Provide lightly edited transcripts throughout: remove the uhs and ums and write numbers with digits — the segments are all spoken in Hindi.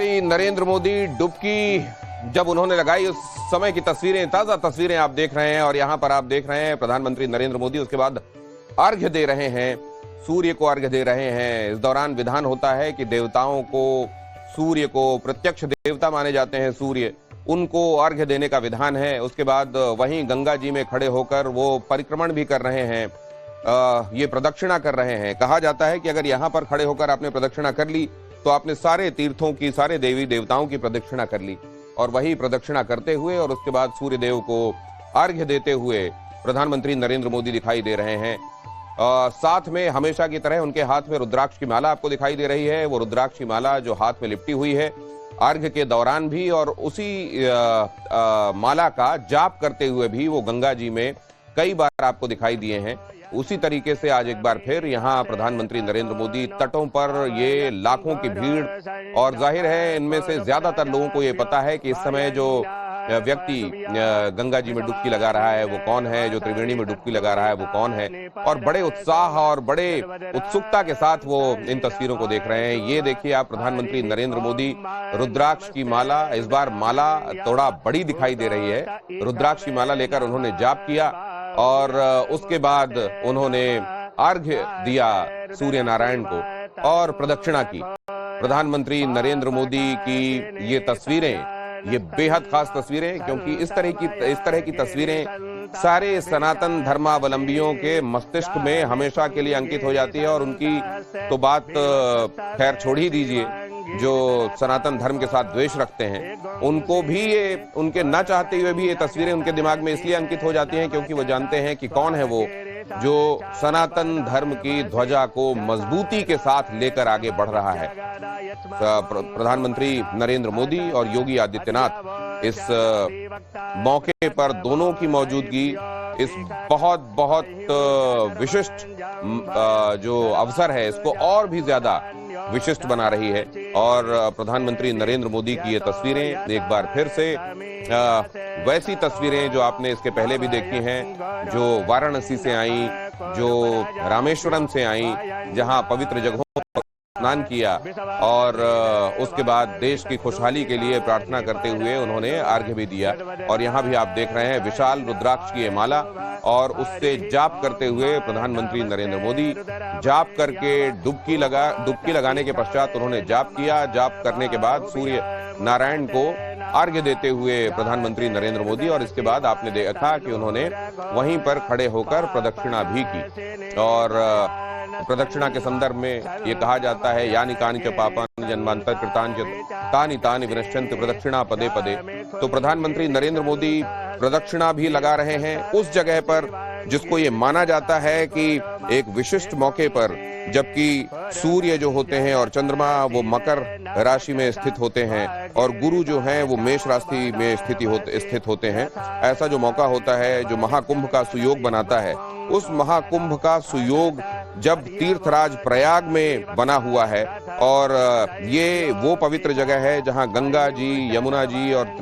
प्रधानमंत्री नरेंद्र मोदी डुबकी जब उन्होंने लगाई उस समय की तस्वीरें, ताजा तस्वीरें आप देख रहे हैं। और यहां पर आप देख रहे हैं प्रधानमंत्री नरेंद्र मोदी उसके बाद अर्घ्य दे रहे हैं, सूर्य को अर्घ्य दे रहे हैं। इस दौरान विधान होता है कि देवताओं को, सूर्य को प्रत्यक्ष देवता माने जाते हैं सूर्य, उनको अर्घ्य देने का विधान है। उसके बाद वहीं गंगा जी में खड़े होकर वो परिक्रमण भी कर रहे हैं, ये प्रदक्षिणा कर रहे हैं। कहा जाता है कि अगर यहाँ पर खड़े होकर आपने प्रदक्षिणा कर ली तो आपने सारे तीर्थों की, सारे देवी देवताओं की प्रदक्षिणा कर ली। और वही प्रदक्षिणा करते हुए और उसके बाद सूर्य देव को अर्घ्य देते हुए प्रधानमंत्री नरेंद्र मोदी दिखाई दे रहे हैं। साथ में हमेशा की तरह उनके हाथ में रुद्राक्ष की माला आपको दिखाई दे रही है। वो रुद्राक्ष की माला जो हाथ में लिपटी हुई है, अर्घ्य के दौरान भी और उसी माला का जाप करते हुए भी वो गंगा जी में कई बार आपको दिखाई दिए हैं। उसी तरीके से आज एक बार फिर यहाँ प्रधानमंत्री नरेंद्र मोदी तटों पर, ये लाखों की भीड़, और जाहिर है इनमें से ज्यादातर लोगों को ये पता है कि इस समय जो व्यक्ति गंगा जी में डुबकी लगा रहा है वो कौन है, जो त्रिवेणी में डुबकी लगा रहा है वो कौन है। और बड़े उत्साह और बड़े उत्सुकता के साथ वो इन तस्वीरों को देख रहे हैं। ये देखिए आप, प्रधानमंत्री नरेंद्र मोदी रुद्राक्ष की माला, इस बार माला थोड़ा बड़ी दिखाई दे रही है। रुद्राक्ष की माला लेकर उन्होंने जाप किया और उसके बाद उन्होंने अर्घ्य दिया सूर्य नारायण को और प्रदक्षिणा की। प्रधानमंत्री नरेंद्र मोदी की ये तस्वीरें, ये बेहद खास तस्वीरें, क्योंकि इस तरह की तस्वीरें सारे सनातन धर्मावलंबियों के मस्तिष्क में हमेशा के लिए अंकित हो जाती है। और उनकी तो बात खैर छोड़ ही दीजिए, जो सनातन धर्म के साथ द्वेष रखते हैं उनको भी ये, उनके ना चाहते हुए भी ये तस्वीरें उनके दिमाग में इसलिए अंकित हो जाती हैं क्योंकि वो जानते हैं कि कौन है वो जो सनातन धर्म की ध्वजा को मजबूती के साथ लेकर आगे बढ़ रहा है। प्रधानमंत्री नरेंद्र मोदी और योगी आदित्यनाथ इस मौके पर दोनों की मौजूदगी इस बहुत विशिष्ट जो अवसर है इसको और भी ज्यादा विशिष्ट बना रही है। और प्रधानमंत्री नरेंद्र मोदी की ये तस्वीरें एक बार फिर से वैसी तस्वीरें जो आपने इसके पहले भी देखी हैं, जो वाराणसी से आई, जो रामेश्वरम से आई, जहां पवित्र जगहों पर स्नान किया और उसके बाद देश की खुशहाली के लिए प्रार्थना करते हुए उन्होंने अर्घ्य भी दिया। और यहाँ भी आप देख रहे हैं विशाल रुद्राक्ष की माला, और उससे जाप करते हुए प्रधानमंत्री नरेंद्र मोदी जाप करके डुबकी लगाने के पश्चात उन्होंने जाप किया। जाप करने के बाद सूर्य नारायण को अर्घ्य देते हुए प्रधानमंत्री नरेंद्र मोदी, और इसके बाद आपने देखा कि उन्होंने वहीं पर खड़े होकर प्रदक्षिणा भी की। और प्रदक्षिणा के संदर्भ में ये कहा जाता है, यानि कानि च पापानि जन्मांतर कृतानि च तानि तानि विनश्यन्ति प्रदक्षिणा पदे पदे। तो प्रधानमंत्री नरेंद्र मोदी प्रदक्षिणा भी लगा रहे हैं उस जगह पर जिसको ये माना जाता है कि एक विशिष्ट मौके पर, जबकि सूर्य जो होते हैं और चंद्रमा वो मकर राशि में स्थित होते हैं और गुरु जो हैं वो मेष राशि में स्थित होते हैं। ऐसा जो मौका होता है जो महाकुंभ का सुयोग बनाता है, उस महाकुंभ का सुयोग जब तीर्थराज प्रयाग में बना हुआ है, और ये वो पवित्र जगह है जहां गंगा जी, यमुना जी और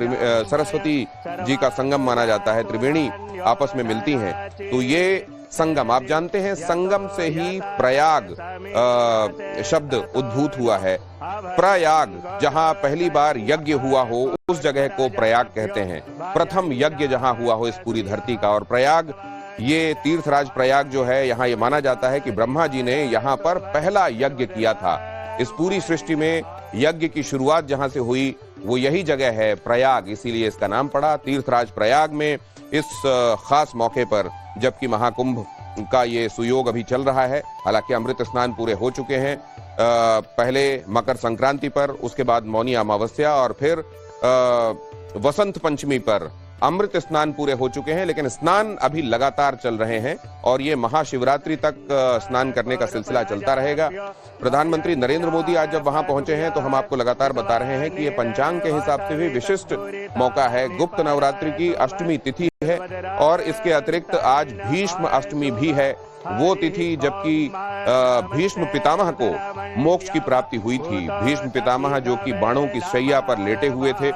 सरस्वती जी का संगम माना जाता है, त्रिवेणी आपस में मिलती हैं। तो ये संगम, आप जानते हैं संगम से ही प्रयाग शब्द उद्भूत हुआ है। प्रयाग, जहां पहली बार यज्ञ हुआ हो उस जगह को प्रयाग कहते हैं, प्रथम यज्ञ जहां हुआ हो इस पूरी धरती का। और प्रयाग, ये तीर्थराज प्रयाग जो है, यहाँ ये माना जाता है कि ब्रह्मा जी ने यहाँ पर पहला यज्ञ किया था। इस पूरी सृष्टि में यज्ञ की शुरुआत जहां से हुई वो यही जगह है प्रयाग, इसीलिए इसका नाम पड़ा। तीर्थराज प्रयाग में इस खास मौके पर, जबकि महाकुंभ का ये सुयोग अभी चल रहा है, हालांकि अमृत स्नान पूरे हो चुके हैं, पहले मकर संक्रांति पर, उसके बाद मौनी अमावस्या और फिर वसंत पंचमी पर अमृत स्नान पूरे हो चुके हैं, लेकिन स्नान अभी लगातार चल रहे हैं और ये महाशिवरात्रि तक स्नान करने का सिलसिला चलता रहेगा। प्रधानमंत्री नरेंद्र मोदी आज जब वहां पहुंचे हैं तो हम आपको लगातार बता रहे हैं कि ये पंचांग के हिसाब से भी विशिष्ट मौका है। गुप्त नवरात्रि की अष्टमी तिथि है और इसके अतिरिक्त आज भीष्म अष्टमी भी है, वो तिथि जबकि भीष्म पितामह को मोक्ष की प्राप्ति हुई थी। भीष्म पितामह जो कि बाणों की शैया पर लेटे हुए थे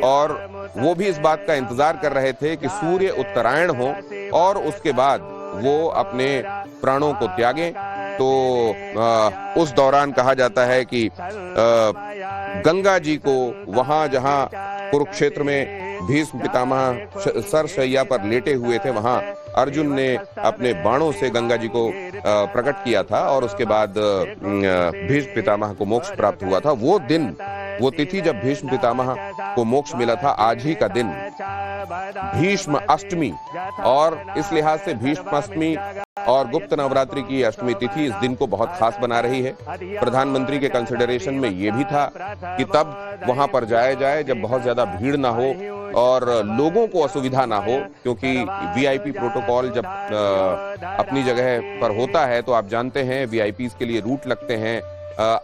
और वो भी इस बात का इंतजार कर रहे थे कि सूर्य उत्तरायण हो और उसके बाद वो अपने प्राणों को त्यागें। तो उस दौरान कहा जाता है कि गंगा जी को वहां जहां कुरुक्षेत्र में भीष्म पितामह सरशैया पर लेटे हुए थे, वहां अर्जुन ने अपने बाणों से गंगा जी को प्रकट किया था और उसके बाद भीष्म पितामह को मोक्ष प्राप्त हुआ था। वो दिन, वो तिथि जब भीष्म पितामह को मोक्ष मिला था, आज ही का दिन भीष्म अष्टमी, और इस लिहाज से भीष्म अष्टमी और गुप्त नवरात्रि की अष्टमी तिथि इस दिन को बहुत खास बना रही है। प्रधानमंत्री के कंसिडरेशन में यह भी था कि तब वहां पर जाया जाए जब बहुत ज्यादा भीड़ ना हो और लोगों को असुविधा ना हो, क्योंकि वीआईपी प्रोटोकॉल जब अपनी जगह पर होता है तो आप जानते हैं वीआईपीज के लिए रूट लगते हैं,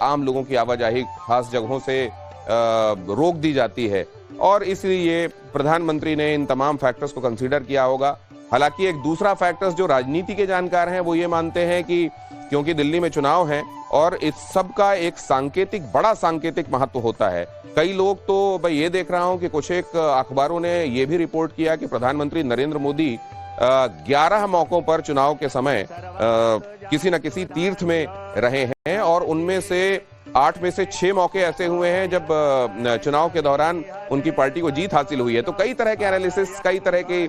आम लोगों की आवाजाही खास जगहों से रोक दी जाती है, और इसलिए प्रधानमंत्री ने इन तमाम फैक्टर्स को कंसीडर किया होगा। हालांकि एक दूसरा फैक्टर्स जो राजनीति के जानकार हैं वो ये मानते हैं कि क्योंकि दिल्ली में चुनाव है और इस सब का एक सांकेतिक, बड़ा सांकेतिक महत्व होता है। कई लोग तो मैं ये देख रहा हूं कि कुछ एक अखबारों ने ये भी रिपोर्ट किया कि प्रधानमंत्री नरेंद्र मोदी 11 मौकों पर चुनाव के समय किसी न किसी तीर्थ में रहे हैं, और उनमें से 8 में से 6 मौके ऐसे हुए हैं जब चुनाव के दौरान उनकी पार्टी को जीत हासिल हुई है। तो कई तरह के एनालिसिस, कई तरह की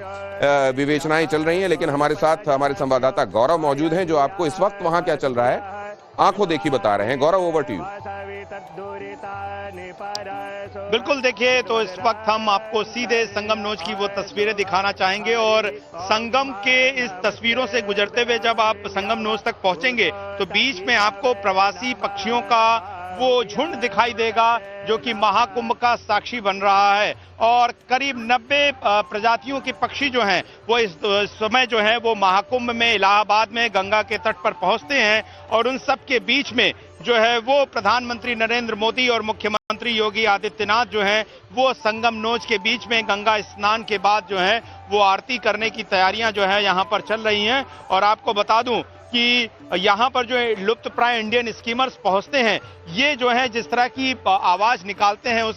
विवेचनाएं चल रही हैं, लेकिन हमारे साथ हमारे संवाददाता गौरव मौजूद हैं जो आपको इस वक्त वहां क्या चल रहा है आंखों देखी बता रहे हैं। गौरव, ओवर टू यू। बिल्कुल, देखिए, तो इस वक्त हम आपको सीधे संगम नोच की वो तस्वीरें दिखाना चाहेंगे, और संगम के इस तस्वीरों से गुजरते हुए जब आप संगम नोच तक पहुंचेंगे तो बीच में आपको प्रवासी पक्षियों का वो झुंड दिखाई देगा जो कि महाकुंभ का साक्षी बन रहा है, और करीब 90 प्रजातियों के पक्षी जो हैं वो इस समय जो है वो महाकुंभ में इलाहाबाद में गंगा के तट पर पहुंचते हैं, और उन सब के बीच में जो है वो प्रधानमंत्री नरेंद्र मोदी और मुख्यमंत्री योगी आदित्यनाथ जो हैं वो संगम नोच के बीच में गंगा स्नान के बाद जो है वो आरती करने की तैयारियां जो है यहाँ पर चल रही हैं। और आपको बता दूं कि यहाँ पर जो लुप्त प्राय इंडियन स्कीमर्स पहुंचते हैं, ये जो है जिस तरह की आवाज निकालते हैं उसे